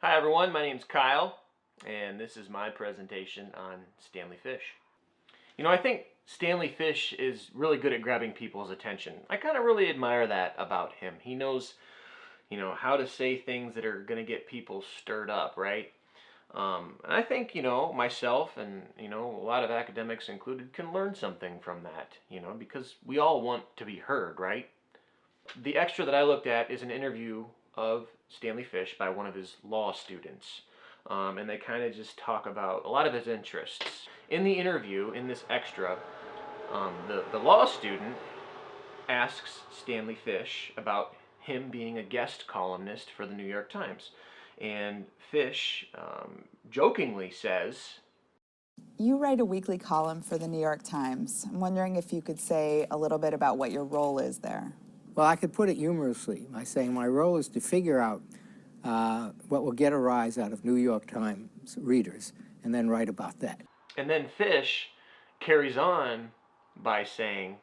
Hi everyone, my name's Kyle, and this is my presentation on Stanley Fish. I think Stanley Fish is really good at grabbing people's attention. I kind of really admire that about him. He knows, how to say things that are going to get people stirred up, right? And I think, myself and, a lot of academics included can learn something from that, because we all want to be heard, right? The extra that I looked at is an interview of Stanley Fish by one of his law students. And they kind of just talk about a lot of his interests. In the interview, in this extra, the law student asks Stanley Fish about him being a guest columnist for the New York Times. And Fish jokingly says, "You write a weekly column for the New York Times. I'm wondering if you could say a little bit about what your role is there." Well, I could put it humorously by saying my role is to figure out what will get a rise out of New York Times readers and then write about that. And then Fish carries on by saying,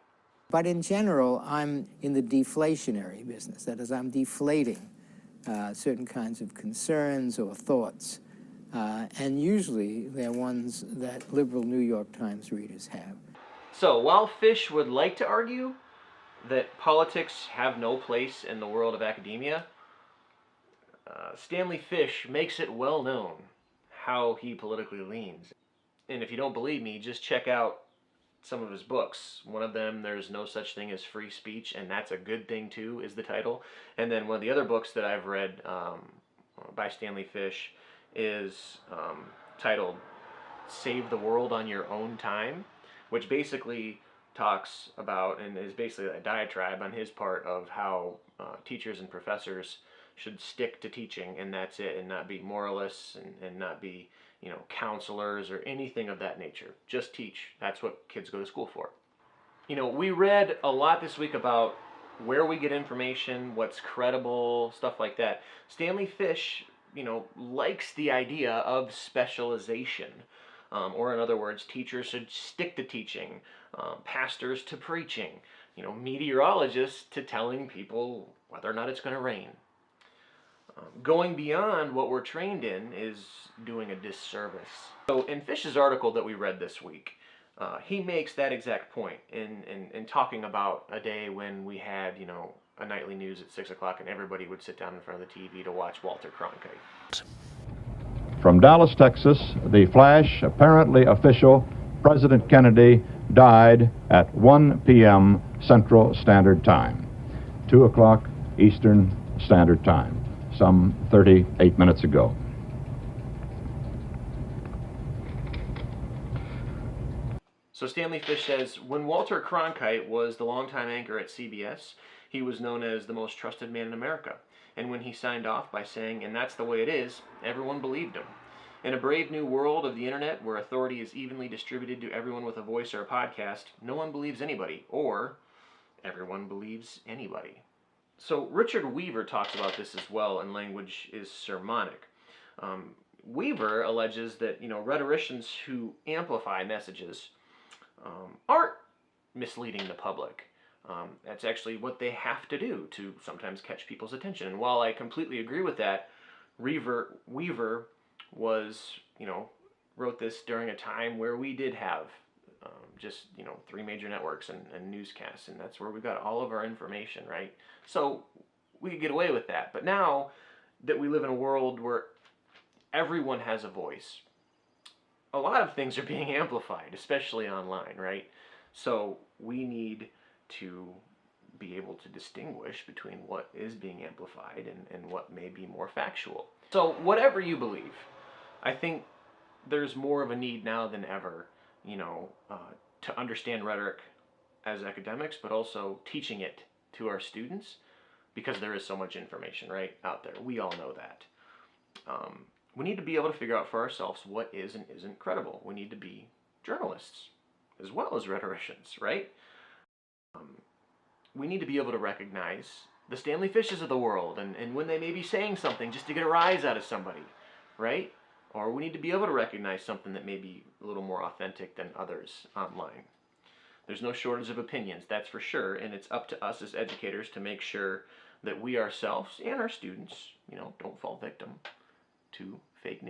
but in general, I'm in the deflationary business. That is, I'm deflating certain kinds of concerns or thoughts. And usually they're ones that liberal New York Times readers have. So while Fish would like to argue that politics have no place in the world of academia, Stanley Fish makes it well known how he politically leans. And if you don't believe me, just check out some of his books. One of them, There's No Such Thing as Free Speech, and That's a Good Thing Too, is the title. And then one of the other books that I've read by Stanley Fish is titled Save the World on Your Own Time, which basically talks about and is basically a diatribe on his part of how teachers and professors should stick to teaching, and that's it, and not be moralists and not be counselors or anything of that nature. Just teach. That's what kids go to school for. We read a lot this week about where we get information, what's credible, stuff like that. Stanley Fish, likes the idea of specialization. Or in other words, teachers should stick to teaching, pastors to preaching, meteorologists to telling people whether or not it's going to rain. Going beyond what we're trained in is doing a disservice. So in Fish's article that we read this week, he makes that exact point in talking about a day when we had, a nightly news at 6 o'clock and everybody would sit down in front of the TV to watch Walter Cronkite. From Dallas, Texas, the flash, apparently official, President Kennedy died at 1 p.m. Central Standard Time, 2 o'clock Eastern Standard Time, some 38 minutes ago. So Stanley Fish says, when Walter Cronkite was the longtime anchor at CBS, he was known as the most trusted man in America. And when he signed off by saying, "And that's the way it is," everyone believed him. In a brave new world of the internet where authority is evenly distributed to everyone with a voice or a podcast, no one believes anybody, or everyone believes anybody. So Richard Weaver talks about this as well, and language is sermonic. Weaver alleges that rhetoricians who amplify messages aren't misleading the public. That's actually what they have to do to sometimes catch people's attention. And while I completely agree with that, Weaver was, wrote this during a time where we did have just, 3 major networks and newscasts, and that's where we got all of our information, right? So we could get away with that. But now that we live in a world where everyone has a voice, a lot of things are being amplified, especially online, right? So we need to be able to distinguish between what is being amplified and what may be more factual. So whatever you believe, I think there's more of a need now than ever, to understand rhetoric as academics, but also teaching it to our students, because there is so much information right out there. We all know that. We need to be able to figure out for ourselves what is and isn't credible. We need to be journalists as well as rhetoricians, right? We need to be able to recognize the Stanley Fishes of the world and when they may be saying something just to get a rise out of somebody, right? Or we need to be able to recognize something that may be a little more authentic than others online. There's no shortage of opinions, that's for sure, and it's up to us as educators to make sure that we ourselves and our students, don't fall victim fake news.